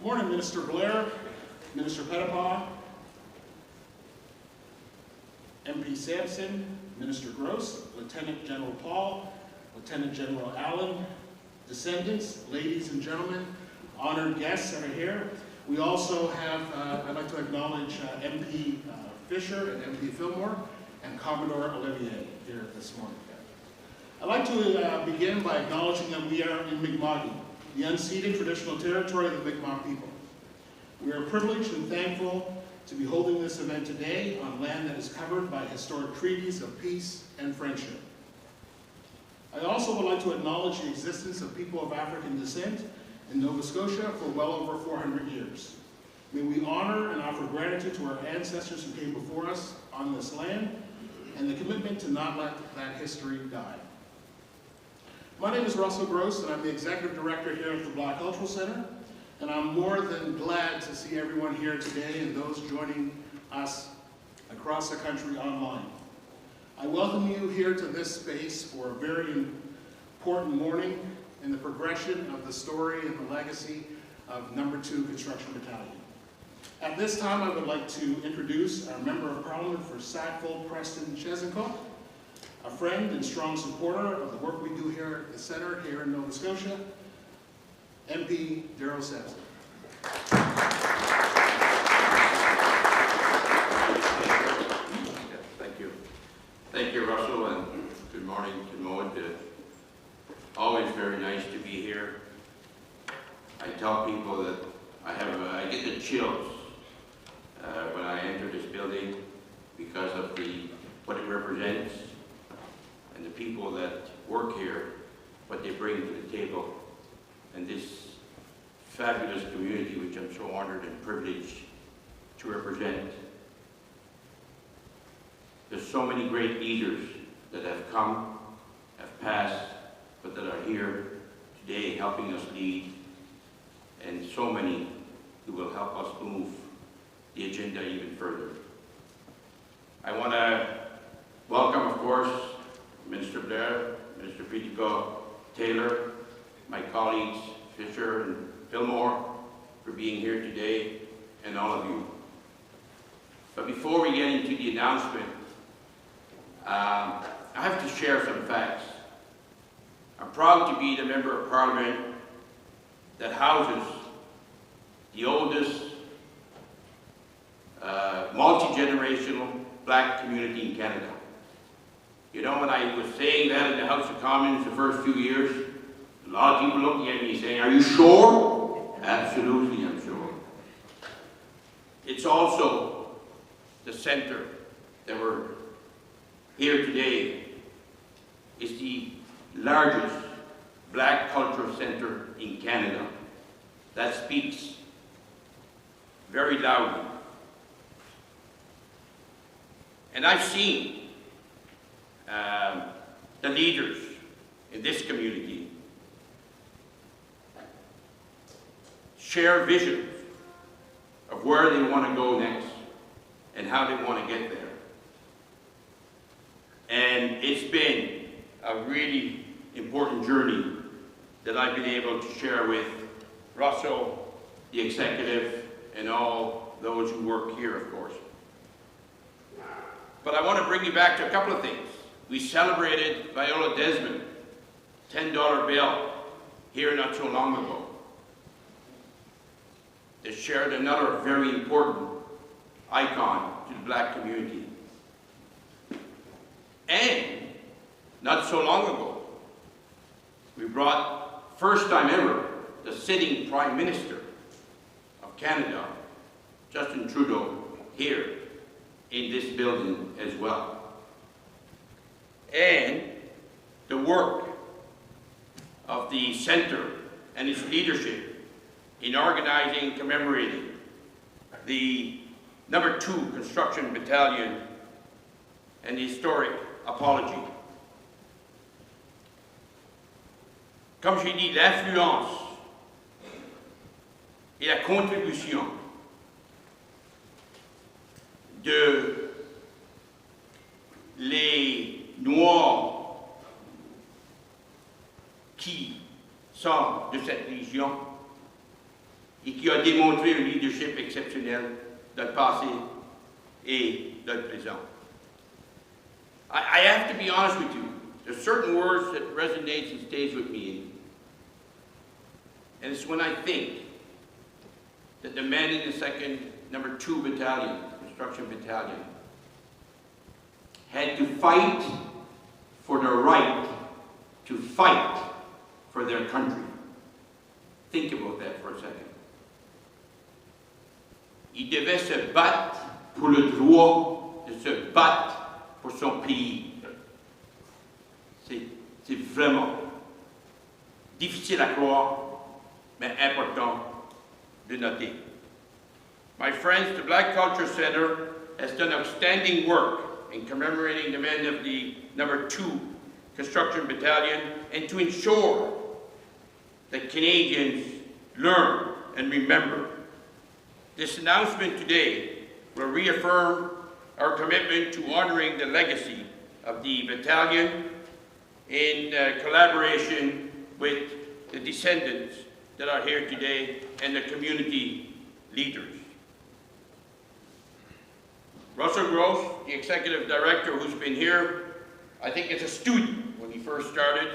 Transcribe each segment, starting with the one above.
Morning, Minister Blair, Minister Pettipaw, MP Sampson, Minister Gross, Lieutenant General Paul, Lieutenant General Allen, descendants, ladies and gentlemen, honored guests that are here. We also have, I'd like to acknowledge MP Fisher and MP Fillmore and Commodore Olivier here this morning. I'd like to begin by acknowledging that we are in Mi'kma'ki, the unceded traditional territory of the Mi'kmaq people. We are privileged and thankful to be holding this event today on land that is covered by historic treaties of peace and friendship. I also would like to acknowledge the existence of people of African descent in Nova Scotia for well over 400 years. May we honor and offer gratitude to our ancestors who came before us on this land and the commitment to not let that history die. My name is Russell Gross, and I'm the Executive Director here at the Black Cultural Center, and I'm more than glad to see everyone here today and those joining us across the country online. I welcome you here to this space for a very important morning in the progression of the story and the legacy of No. 2 Construction Battalion. At this time, I would like to introduce our Member of Parliament for Sackville, Preston, Chesuncook, a friend and strong supporter of the work we do here at the Center here in Nova Scotia, MP Darrell Sampson. Thank you. Thank you, Russell, and good morning to Maud. Always very nice to be here. I tell people that I get the chills when I enter this building because of what it represents and the people that work here, what they bring to the table, and this fabulous community which I'm so honored and privileged to represent. There's so many great leaders that have come, have passed, but that are here today helping us lead, and so many who will help us move the agenda even further. I want to welcome, of course, Minister Blair, Minister Pettipaw, Taylor, my colleagues Fisher and Fillmore for being here today, and all of you. But before we get into the announcement, I have to share some facts. I'm proud to be the Member of Parliament that houses the oldest multi-generational Black community in Canada. You know, when I was saying that in the House of Commons the first few years, a lot of people looking at me saying, "Are you sure?" Absolutely, I'm sure. It's also the center that we're here today is the largest Black cultural center in Canada. That speaks very loudly. And I've seen the leaders in this community share visions of where they want to go next and how they want to get there. And it's been a really important journey that I've been able to share with Russell, the executive, and all those who work here, of course. But I want to bring you back to a couple of things. We celebrated Viola Desmond, $10 bill, here not so long ago. They shared another very important icon to the Black community. And not so long ago, we brought, first time ever, the sitting Prime Minister of Canada, Justin Trudeau, here in this building as well. And the work of the Centre and its leadership in organizing and commemorating the No. 2 Construction Battalion and the historic apology. comme j'ai dit, l'influence et la contribution de les Noirs qui sont de cette région et qui a démontré un leadership exceptionnel dans le passé et dans le présent. I have to be honest with you. There's certain words that resonates and stays with me. And it's when I think that the men in the number 2 Battalion, Construction Battalion, had to fight for their right to fight for their country. Think about that for a second. Ils devaient se battre pour le droit de se battre pour son pays. C'est vraiment difficile à croire, mais important de noter. My friends, the Black Culture Center has done outstanding work in commemorating the men of the number 2 Construction Battalion and to ensure that Canadians learn and remember. This announcement today will reaffirm our commitment to honoring the legacy of the battalion in collaboration with the descendants that are here today and the community leaders. Russell Gross, the executive director who's been here, I think as a student when he first started,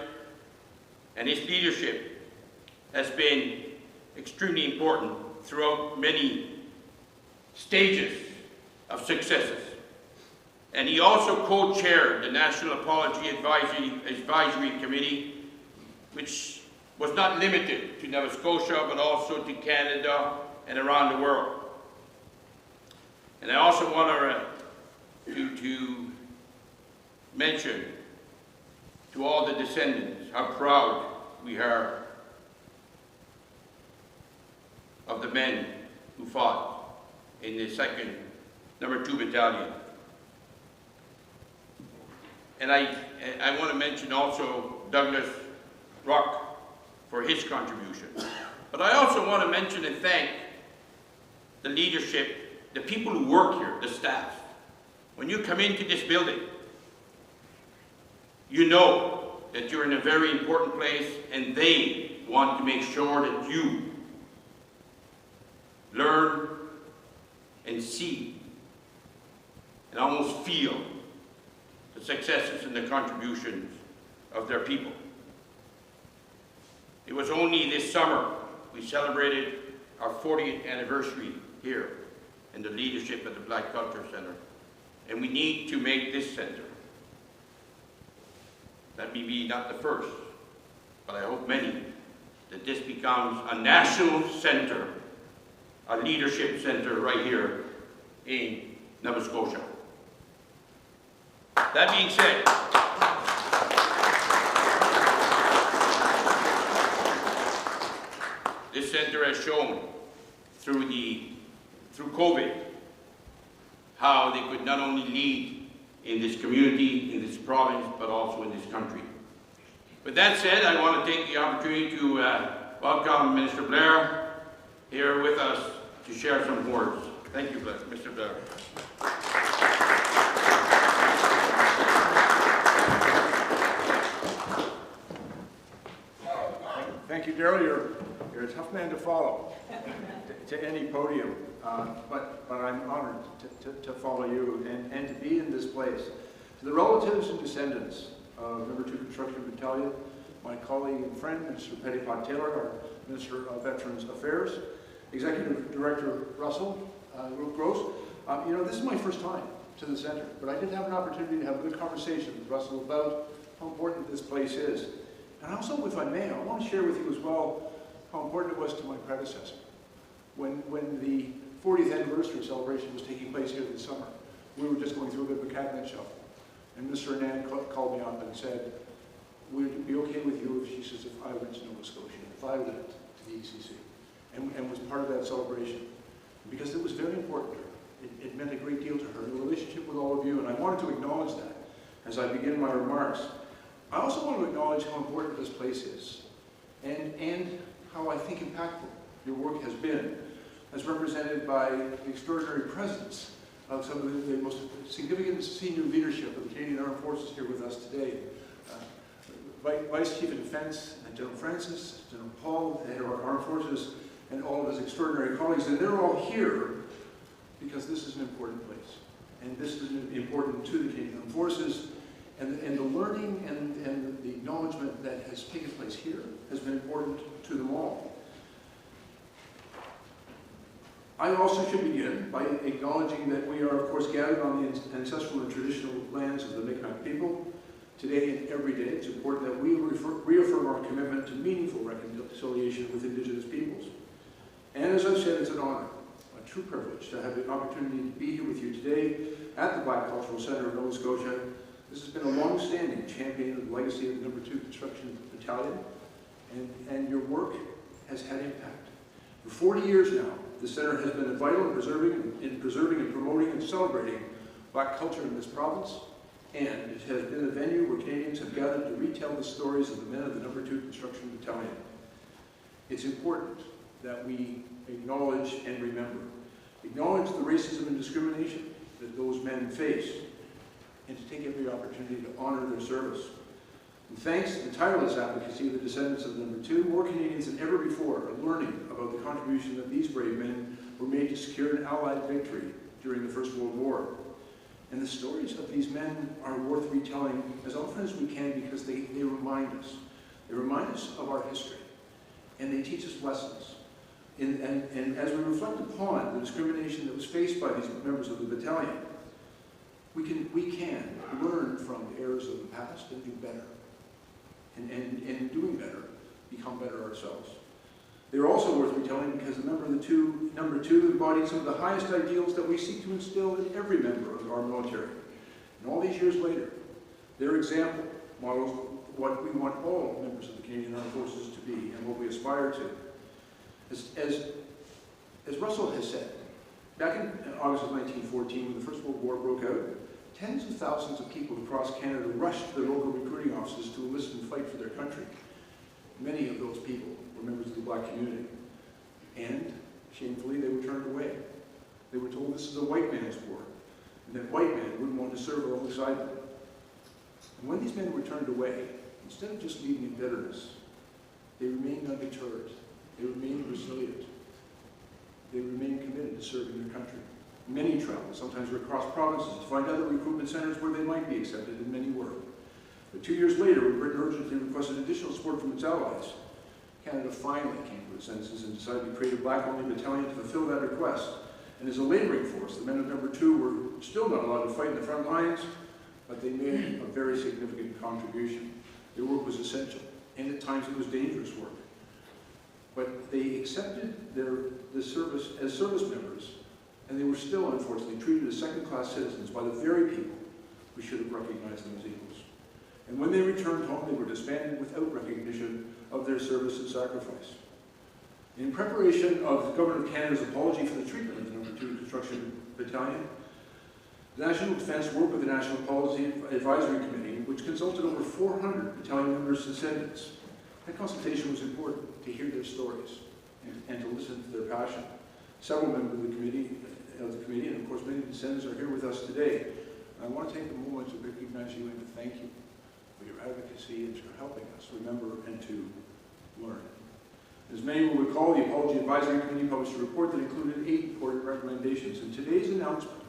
and his leadership has been extremely important throughout many stages of successes. And he also co-chaired the National Apology Advisory Committee, which was not limited to Nova Scotia, but also to Canada and around the world. And I also want to mention to all the descendants how proud we are of the men who fought in the number 2 Battalion. And I want to mention also Douglas Ruck for his contribution. But I also want to mention and thank the leadership, the people who work here, the staff. When you come into this building, you know that you're in a very important place and they want to make sure that you learn and see and almost feel the successes and the contributions of their people. It was only this summer we celebrated our 40th anniversary here in the leadership of the Black Culture Center, and we need to make this center, that may be not the first, but I hope many, that this becomes a national center, a leadership center right here in Nova Scotia. That being said, this center has shown through COVID how they could not only lead in this community, in this province, but also in this country. With that said, I want to take the opportunity to welcome Minister Blair here with us to share some words. Thank you, Mr. Blair. Thank you, Daryl. You're a tough man to follow to any podium, but I'm honored to follow you and to be in this place. To the relatives and descendants of Number 2 Construction Battalion, my colleague and friend, Minister Pettipat Taylor, our Minister of Veterans Affairs, Executive Director Russell Gross. You know, this is my first time to the center, but I did have an opportunity to have a good conversation with Russell about how important this place is. And also, if I may, I want to share with you as well how important it was to my predecessor. When the 40th anniversary celebration was taking place here this summer, we were just going through a bit of a cabinet shuffle. And Mr. Anand called me up and said, would it be okay with you if, she says, if I went to Nova Scotia, if I went to the ECC, and was part of that celebration. Because it was very important to her. It meant a great deal to her, the relationship with all of you, and I wanted to acknowledge that as I begin my remarks. I also want to acknowledge how important this place is. and how I think impactful your work has been, as represented by the extraordinary presence of some of the most significant senior leadership of the Canadian Armed Forces here with us today. Vice Chief of Defense, General Francis, General Paul, the head of our armed forces, and all of his extraordinary colleagues. And they're all here because this is an important place. And this is important to the Canadian Armed Forces. And the learning and the acknowledgement that has taken place here has been important to them all. I also should begin by acknowledging that we are, of course, gathered on the ancestral and traditional lands of the Mi'kmaq people. Today and every day, it's important that we reaffirm our commitment to meaningful reconciliation with Indigenous peoples. And as I've said, it's an honor, a true privilege to have the opportunity to be here with you today at the Black Cultural Center of Nova Scotia. This has been a long-standing champion of the legacy of the No. 2 Construction Battalion, and your work has had impact. For 40 years now, the Center has been vital in preserving and promoting and celebrating Black culture in this province, and it has been a venue where Canadians have gathered to retell the stories of the men of the No. 2 Construction Battalion. It's important that we acknowledge and remember. Acknowledge the racism and discrimination that those men faced, and to take every opportunity to honor their service. And thanks to the tireless advocacy of the descendants of No. 2, more Canadians than ever before are learning about the contribution that these brave men were made to secure an Allied victory during the First World War. And the stories of these men are worth retelling as often as we can because they remind us. They remind us of our history, and they teach us lessons. And as we reflect upon the discrimination that was faced by these members of the battalion, we can learn from the errors of the past and do better. And in doing better, become better ourselves. They're also worth retelling because the number 2 embodied some of the highest ideals that we seek to instill in every member of our military. And all these years later, their example models what we want all members of the Canadian Armed Forces to be and what we aspire to. As Russell has said, back in August of 1914, when the First World War broke out, tens of thousands of people across Canada rushed to their local recruiting offices to enlist and fight for their country. Many of those people were members of the Black community. And, shamefully, they were turned away. They were told this is a white man's war, and that white men wouldn't want to serve alongside them. And when these men were turned away, instead of just leaving in bitterness, they remained undeterred. They remained resilient. They remained committed to serving their country. Many traveled, sometimes across provinces, to find other recruitment centers where they might be accepted, and many were. But 2 years later, when Britain urgently requested additional support from its allies, Canada finally came to its senses and decided to create a Black-only battalion to fulfill that request. And as a laboring force, the men of No. 2 were still not allowed to fight in the front lines, but they made a very significant contribution. Their work was essential, and at times it was dangerous work. But they accepted the service as service members, and they were still, unfortunately, treated as second-class citizens by the very people who should have recognized them as equals. And when they returned home, they were disbanded without recognition of their service and sacrifice. In preparation of the Government of Canada's apology for the treatment of the No. 2 Construction Battalion, the National Defence worked with the National Policy Advisory Committee, which consulted over 400 battalion members' descendants. That consultation was important to hear their stories and to listen to their passion. Several members of the committee, and of course many descendants are here with us today. I want to take a moment to recognize you and to thank you for your advocacy and for helping us remember and to learn. As many will recall, the Apology Advisory Committee published a report that included 8 important recommendations, and today's announcement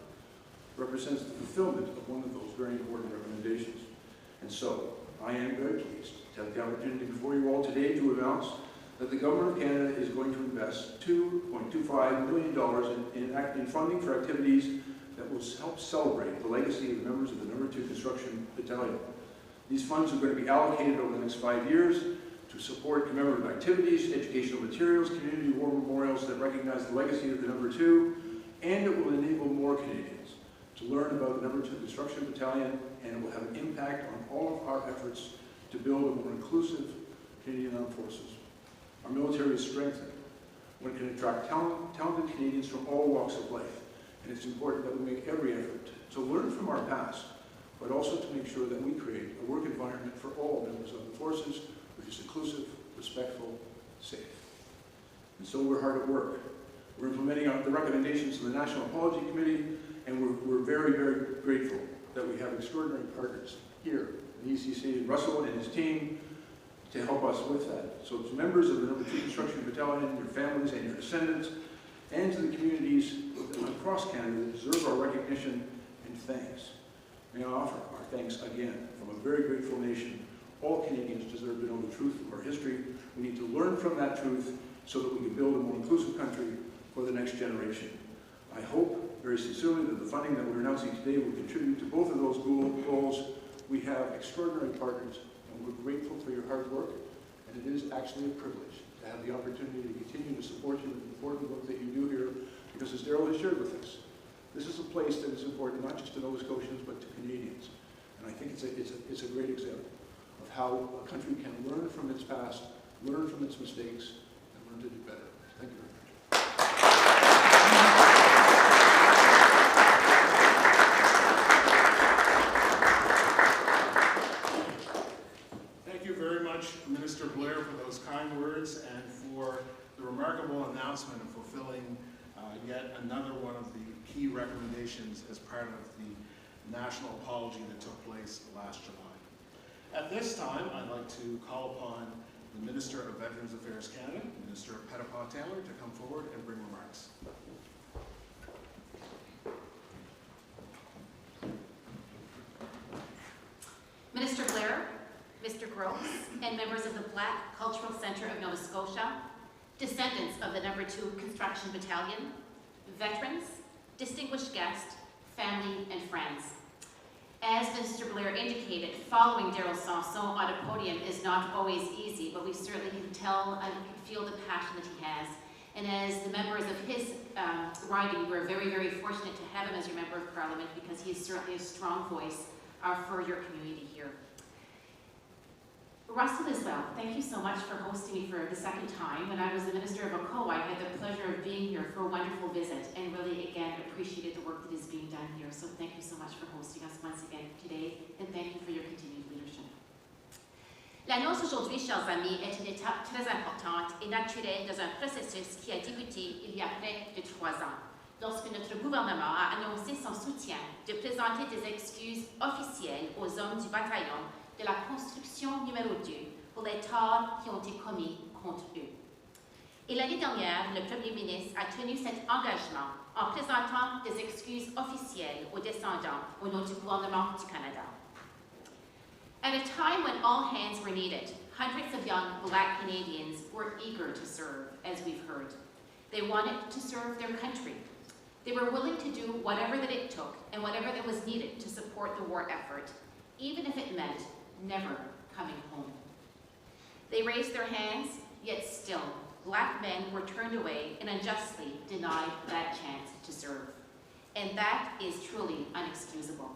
represents the fulfillment of one of those very important recommendations. And so, I am very pleased to have the opportunity before you all today to announce that the Government of Canada is going to invest $2.25 million in funding for activities that will help celebrate the legacy of the members of the No. 2 Construction Battalion. These funds are going to be allocated over the next 5 years to support commemorative activities, educational materials, community war memorials that recognize the legacy of the No. 2, and it will enable more Canadians to learn about the No. 2 Construction Battalion, and it will have an impact on all of our efforts to build a more inclusive Canadian Armed Forces. Our military is strengthened when it can attract talented Canadians from all walks of life, and it's important that we make every effort to learn from our past, but also to make sure that we create a work environment for all members of the forces, which is inclusive, respectful, safe. And so we're hard at work. We're implementing the recommendations of the National Apology Committee, and we're very, very grateful that we have extraordinary partners here at ECC, and Russell and his team, to help us with that. So to members of the No. 2 Construction Battalion, your families and your descendants, and to the communities across Canada that deserve our recognition and thanks, may I offer our thanks again from a very grateful nation. All Canadians deserve to know the truth of our history. We need to learn from that truth so that we can build a more inclusive country for the next generation. I hope very sincerely that the funding that we're announcing today will contribute to both of those goals. We have extraordinary partners, and we're grateful for your hard work, and it is actually a privilege to have the opportunity to continue to support you in the important work that you do here, because as Daryl has shared with us, this is a place that is important not just to Nova Scotians, but to Canadians. And I think it's a great example of how a country can learn from its past, learn from its mistakes, and learn to do better. Thank you very much. Thank you very much, Minister Blair, for those kind words and for the remarkable announcement of fulfilling yet another one of the key recommendations as part of the national apology that took place last July. At this time, I'd like to call upon the Minister of Veterans Affairs Canada, Minister Pettipas Taylor, to come forward and bring remarks. Minister Blair, Mr. Gross, and members of the Black Cultural Centre of Nova Scotia, descendants of the No. 2 Construction Battalion, veterans, distinguished guests, family, and friends. As Mr. Blair indicated, following Daryl Sanson on a podium is not always easy, but we certainly can tell and feel the passion that he has. And as the members of his riding, we're very, very fortunate to have him as your member of Parliament, because he is certainly a strong voice for your community here. Russell as well, thank you so much for hosting me for the second time. When I was the Minister of ACO, I had the pleasure of being here for a wonderful visit and really, again, appreciated the work that is being done here. So thank you so much for hosting us once again today, and thank you for your continued leadership. L'annonce aujourd'hui, chers amis, est une étape très importante et naturelle dans un processus qui a débuté il y a près de 3 ans, lorsque notre gouvernement a annoncé son soutien de présenter des excuses officielles aux hommes du bataillon de la construction numéro 2 pour les torts qui ont été commis contre eux. Et l'année dernière, le Premier ministre a tenu cet engagement en présentant des excuses officielles aux descendants au nom du gouvernement du Canada. At a time when all hands were needed, hundreds of young Black Canadians were eager to serve, as we've heard. They wanted to serve their country. They were willing to do whatever that it took and whatever that was needed to support the war effort, even if it meant never coming home. They raised their hands, yet still, Black men were turned away and unjustly denied that chance to serve. And that is truly unexcusable.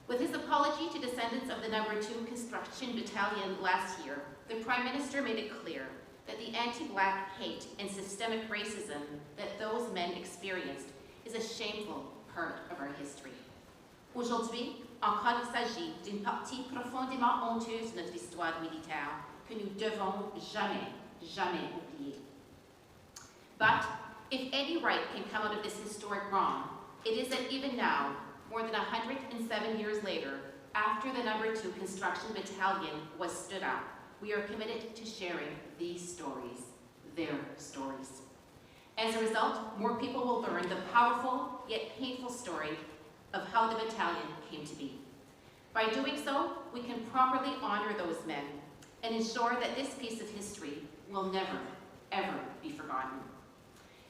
With his apology to descendants of the No. 2 Construction Battalion last year, the Prime Minister made it clear that the anti-Black hate and systemic racism that those men experienced is a shameful part of our history. Aujourd'hui, encore il s'agit d'une partie profondément honteuse de notre histoire militaire que nous devons jamais, jamais oublier. But if any right can come out of this historic wrong, it is that even now, more than 107 years later, after the No. 2 Construction Battalion was stood up, we are committed to sharing these stories, their stories. As a result, more people will learn the powerful yet painful story of how the battalion came to be. By doing so, we can properly honor those men and ensure that this piece of history will never, ever be forgotten.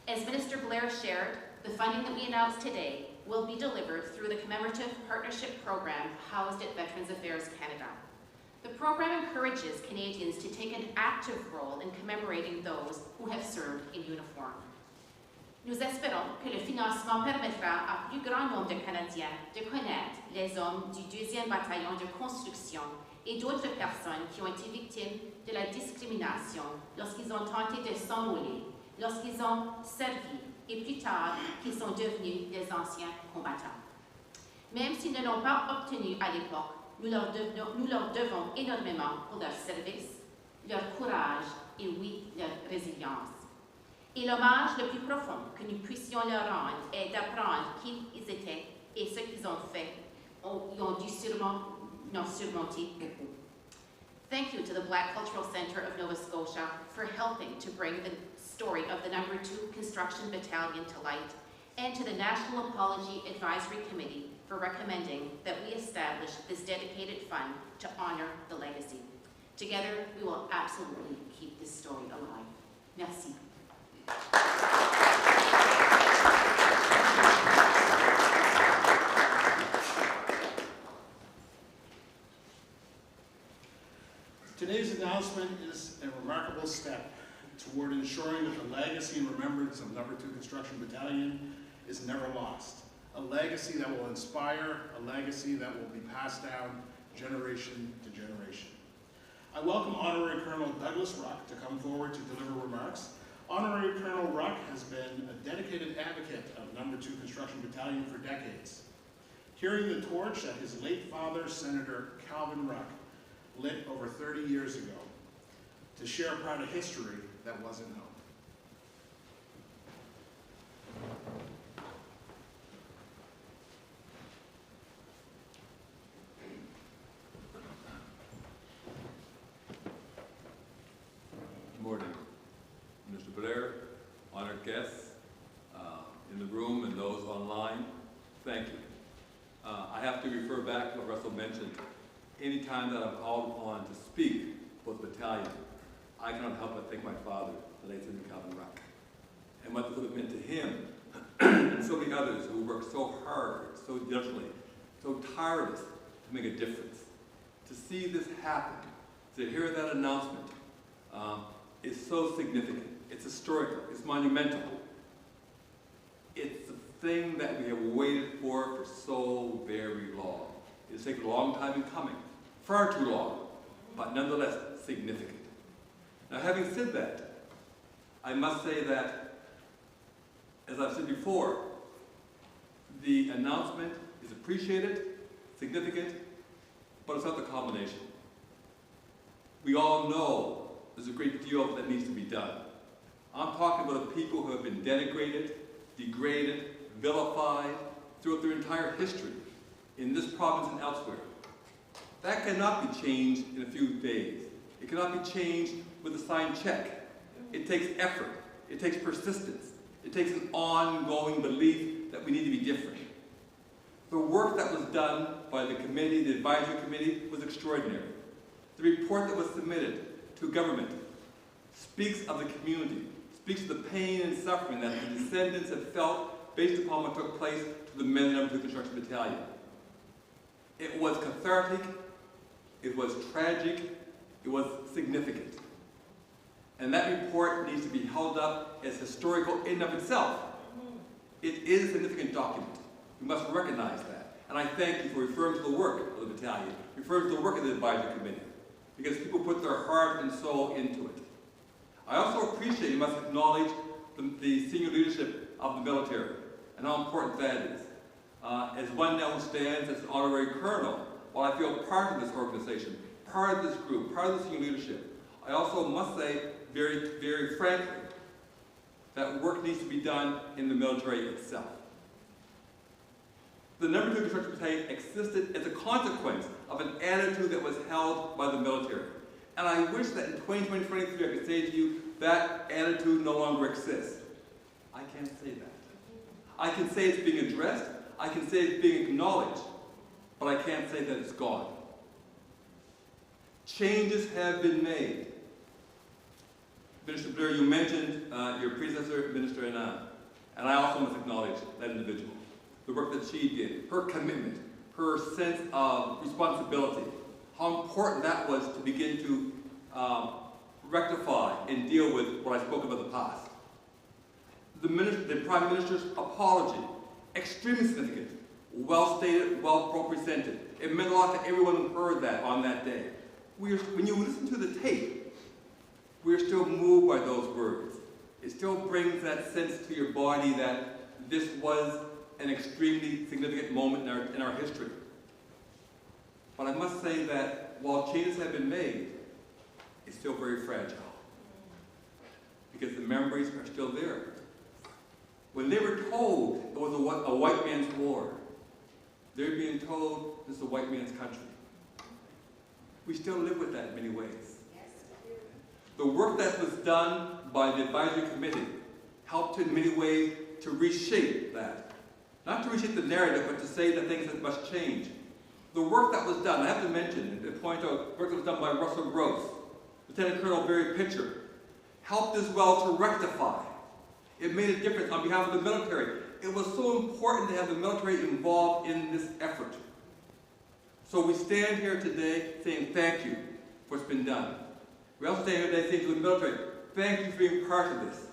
As Minister Blair shared, the funding that we announced today will be delivered through the Commemorative Partnership Program housed at Veterans Affairs Canada. The program encourages Canadians to take an active role in commemorating those who have served in uniform. Nous espérons que le financement permettra à plus grand nombre de Canadiens de connaître les hommes du 2e bataillon de construction et d'autres personnes qui ont été victimes de la discrimination lorsqu'ils ont tenté de s'enrôler, lorsqu'ils ont servi et plus tard qu'ils sont devenus des anciens combattants. Même s'ils ne l'ont pas obtenu à l'époque, nous leur devons énormément pour leur service, leur courage et oui, leur résilience. Et l'hommage le plus profond que nous puissions leur rendre est d'apprendre qui ils étaient et ce qu'ils ont fait. Ils ont dû surmonter beaucoup. Thank you to the Black Cultural Center of Nova Scotia for helping to bring the story of the No. 2 Construction Battalion to light, and to the National Apology Advisory Committee for recommending that we establish this dedicated fund to honor the legacy. Together, we will absolutely keep this story alive. Merci. Today's announcement is a remarkable step toward ensuring that the legacy and remembrance of No. 2 Construction Battalion is never lost. A legacy that will inspire, a legacy that will be passed down generation to generation. I welcome Honorary Colonel Douglas Ruck to come forward to deliver remarks. Honorary Colonel Ruck has been a dedicated advocate of No. 2 Construction Battalion for decades, carrying the torch that his late father, Senator Calvin Ruck, lit over 30 years ago to share a part of history that wasn't known. Good morning, Mr. Blair, honored guests in the room and those online. Thank you. I have to refer back to what Russell mentioned. Anytime that I'm called upon to speak for the battalion, I cannot help but thank my father, the late Senator Calvin Ruck, and what this would have meant to him and so many others who worked so hard, so diligently, so tireless to make a difference. To see this happen, to hear that announcement, is so significant. It's historical, it's monumental. It's the thing that we have waited for so very long. It's taken a long time in coming, far too long, but nonetheless significant. Now, having said that, I must say that, as I've said before, the announcement is appreciated, significant, but it's not the culmination. We all know there's a great deal that needs to be done. I'm talking about the people who have been denigrated, degraded, vilified throughout their entire history in this province and elsewhere. That cannot be changed in a few days. It cannot be changed with a signed check. It takes effort. It takes persistence. It takes an ongoing belief that we need to be different. The work that was done by the committee, the advisory committee, was extraordinary. The report that was submitted to government speaks of the community, speaks of the pain and suffering that the descendants have felt based upon what took place to the men and women of the Construction Battalion. It was cathartic, it was tragic, it was significant. And that report needs to be held up as historical in and of itself. It is a significant document. We must recognize that. And I thank you for referring to the work of the battalion, referring to the work of the advisory committee, because people put their heart and soul into it. I also appreciate, you must acknowledge the senior leadership of the military and how important that is. As one now stands as an honorary colonel, while I feel part of this organization, part of this group, part of the senior leadership, I also must say, very, very frankly, that work needs to be done in the military itself. The No. 2 Construction Battalion existed as a consequence of an attitude that was held by the military. And I wish that in 2023 I could say to you, that attitude no longer exists. I can't say that. I can say it's being addressed, I can say it's being acknowledged, but I can't say that it's gone. Changes have been made. Minister Blair, you mentioned your predecessor, Minister Anand, and I also must acknowledge that individual. The work that she did, her commitment, her sense of responsibility, how important that was to begin to rectify and deal with what I spoke about in the past. The Prime Minister's apology, extremely significant, well stated, well presented. It meant a lot to everyone who heard that on that day. When you listen to the tape, we're still moved by those words. It still brings that sense to your body that this was an extremely significant moment in our history. But I must say that while changes have been made, is still very fragile because the memories are still there. When they were told it was a white man's war, they're being told this is a white man's country. We still live with that in many ways. The work that was done by the advisory committee helped in many ways to reshape that. Not to reshape the narrative, but to say the things that must change. The work that was done, I have to mention and point out work that was done by Russell Gross, Lieutenant Colonel Barry Pitcher, helped as well to rectify. It made a difference on behalf of the military. It was so important to have the military involved in this effort. So we stand here today saying thank you for what's been done. We also stand here today saying to the military, thank you for being part of this.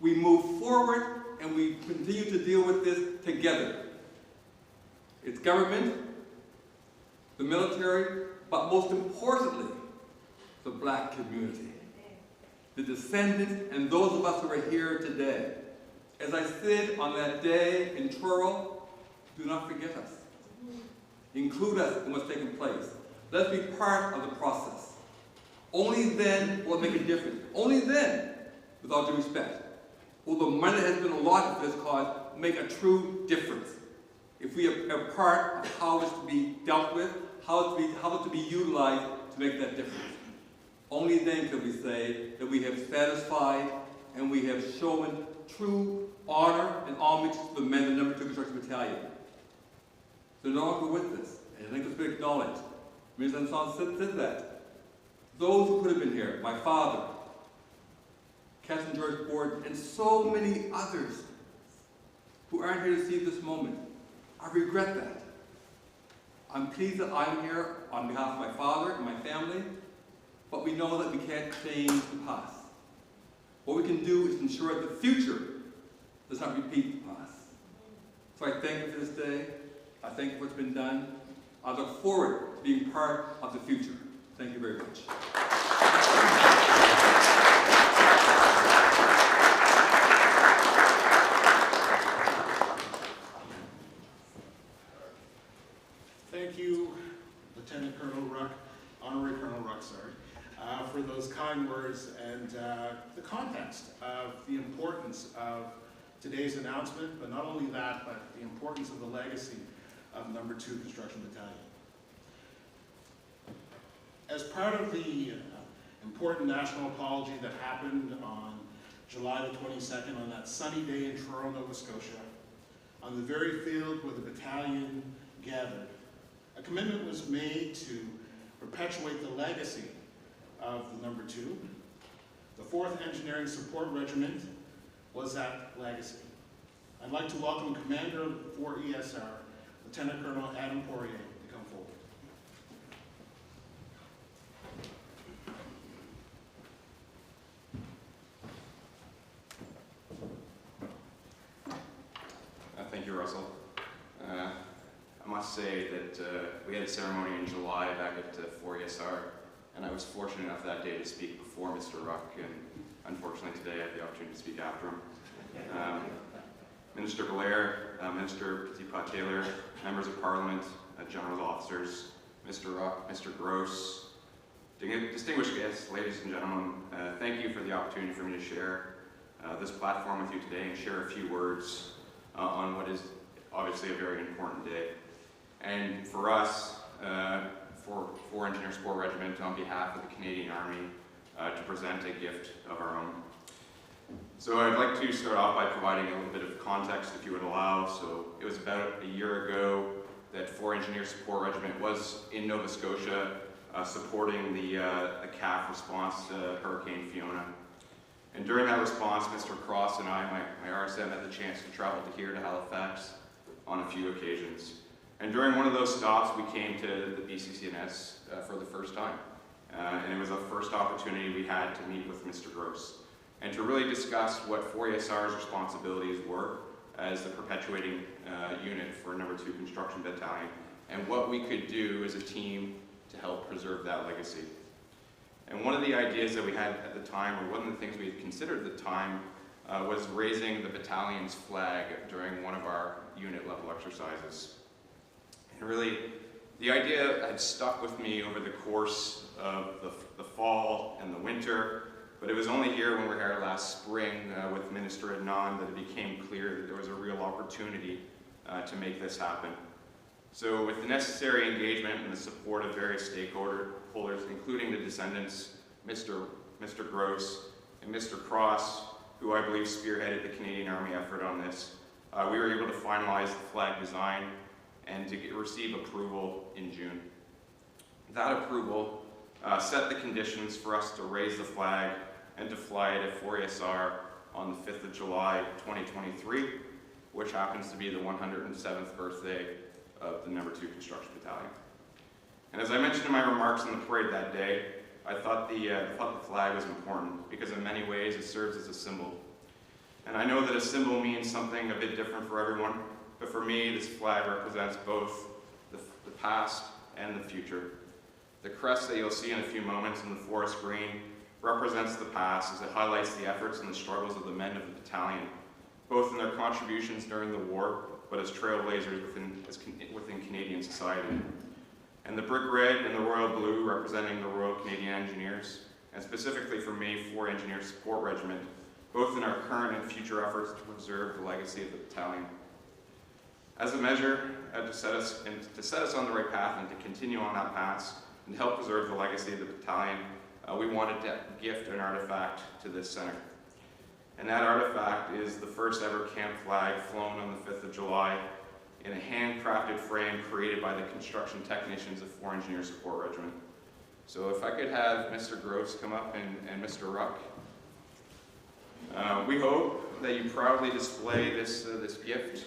We move forward and we continue to deal with this together. It's government, the military, but most importantly, the black community. The descendants and those of us who are here today. As I said on that day in Truro, do not forget us. Include us in what's taking place. Let's be part of the process. Only then will it make a difference. Only then, with all due respect, will the money that has been allotted for this cause make a true difference. If we are part of how it's to be dealt with, how it's to be utilized to make that difference. Only then can we say that we have satisfied and we have shown true honor and homage to the men of the No. 2 Construction Battalion. So no longer with this, and I think it's been acknowledged. Minister Anson said that. Those who could have been here, my father, Captain George Borden, and so many others who aren't here to see this moment, I regret that. I'm pleased that I'm here on behalf of my father and my family, but we know that we can't change the past. What we can do is ensure that the future does not repeat the past. So I thank you for this day. I thank you for what's been done. I look forward to being part of the future. Thank you very much. Thank you, Lieutenant Colonel Ruck, Honorary Colonel Ruck, for those kind words and the context of the importance of today's announcement, but not only that, but the importance of the legacy of No. 2 Construction Battalion. As part of the important national apology that happened on July the 22nd, on that sunny day in Truro, Nova Scotia, on the very field where the battalion gathered, a commitment was made to perpetuate the legacy of the No. 2. The 4th Engineering Support Regiment was that legacy. I'd like to welcome Commander of the 4 ESR, Lieutenant Colonel Adam Poirier, to come forward. Thank you, Russell. I must say that we had a ceremony in July back at 4 ESR, and I was fortunate enough that day to speak before Mr. Ruck, and unfortunately today I have the opportunity to speak after him. Minister Blair, Minister Petit-Pat-Taylor, members of Parliament, general officers, Mr. Ruck, Mr. Gross, distinguished guests, ladies and gentlemen, thank you for the opportunity for me to share this platform with you today and share a few words on what is obviously a very important day. And for us, for 4 Engineer Support Regiment, on behalf of the Canadian Army, to present a gift of our own. So I'd like to start off by providing a little bit of context, if you would allow. So it was about a year ago that 4 Engineer Support Regiment was in Nova Scotia supporting the CAF response to Hurricane Fiona. And during that response, Mr. Cross and I, my RSM, had the chance to travel to Halifax on a few occasions. And during one of those stops, we came to the BCCNS for the first time. And it was the first opportunity we had to meet with Mr. Gross and to really discuss what 4 ESR's responsibilities were as the perpetuating unit for No. 2 Construction Battalion and what we could do as a team to help preserve that legacy. And one of the ideas that we had at the time, or one of the things we had considered at the time, was raising the battalion's flag during one of our unit level exercises. And really, The idea had stuck with me over the course of the fall and the winter, but it was only here when we were here last spring with Minister Adnan that it became clear that there was a real opportunity to make this happen. So with the necessary engagement and the support of various stakeholders, including the descendants, Mr. Gross and Mr. Cross, who I believe spearheaded the Canadian Army effort on this, we were able to finalize the flag design and to receive approval in June. That approval set the conditions for us to raise the flag and to fly it at 4ESR on the 5th of July 2023, which happens to be the 107th birthday of the No. 2 Construction Battalion. And as I mentioned in my remarks in the parade that day, I thought the flag was important because in many ways it serves as a symbol. And I know that a symbol means something a bit different for everyone, but for me, this flag represents both the past and the future. The crest that you'll see in a few moments in the forest green represents the past as it highlights the efforts and the struggles of the men of the battalion, both in their contributions during the war, but as trailblazers within Canadian society. And the brick red and the royal blue representing the Royal Canadian Engineers, and specifically for me, 4 Engineer Support Regiment, both in our current and future efforts to preserve the legacy of the battalion. As a measure to set us on the right path and to continue on that path and help preserve the legacy of the battalion, we wanted to gift an artifact to this center. And that artifact is the first ever camp flag flown on the 5th of July in a handcrafted frame created by the construction technicians of 4 Engineer Support Regiment. So if I could have Mr. Gross come up and Mr. Ruck. We hope that you proudly display this gift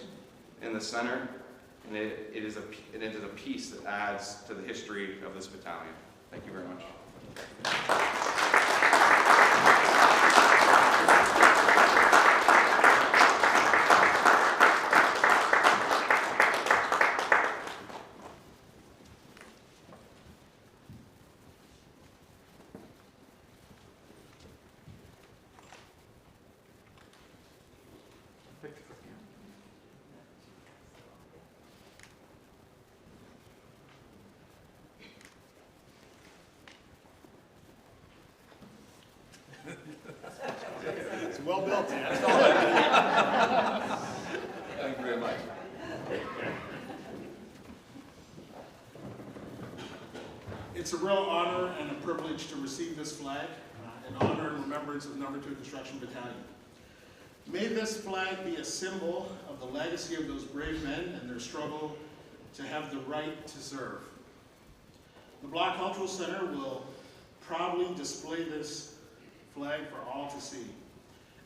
in the center, and it is a piece that adds to the history of this battalion. Thank you very much. It's well built, Dan. Thank you very much. It's a real honor and a privilege to receive this flag in honor and remembrance of No. 2 Construction Battalion. May this flag be a symbol of the legacy of those brave men and their struggle to have the right to serve. The Black Cultural Center will proudly display this flag for all to see,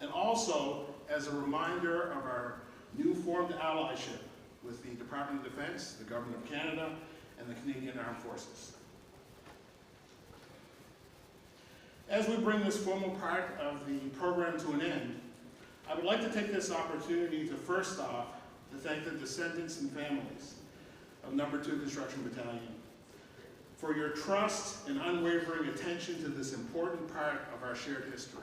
and also as a reminder of our new formed allyship with the Department of Defense, the Government of Canada, and the Canadian Armed Forces. As we bring this formal part of the program to an end, I would like to take this opportunity to first off to thank the descendants and families of No. 2 Construction Battalion for your trust and unwavering attention to this important part of our shared history.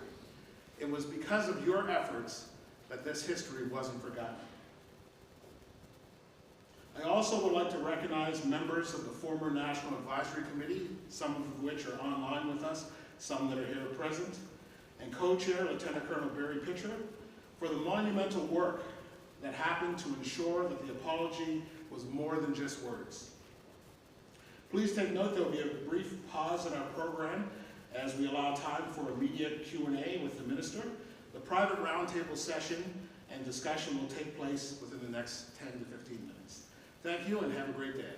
It was because of your efforts that this history wasn't forgotten. I also would like to recognize members of the former National Advisory Committee, some of which are online with us, some that are here present, and co-chair Lieutenant Colonel Barry Pitcher for the monumental work that happened to ensure that the apology was more than just words. Please take note there will be a brief pause in our program as we allow time for immediate Q&A with the Minister. The private roundtable session and discussion will take place within the next 10 to 15 minutes. Thank you and have a great day.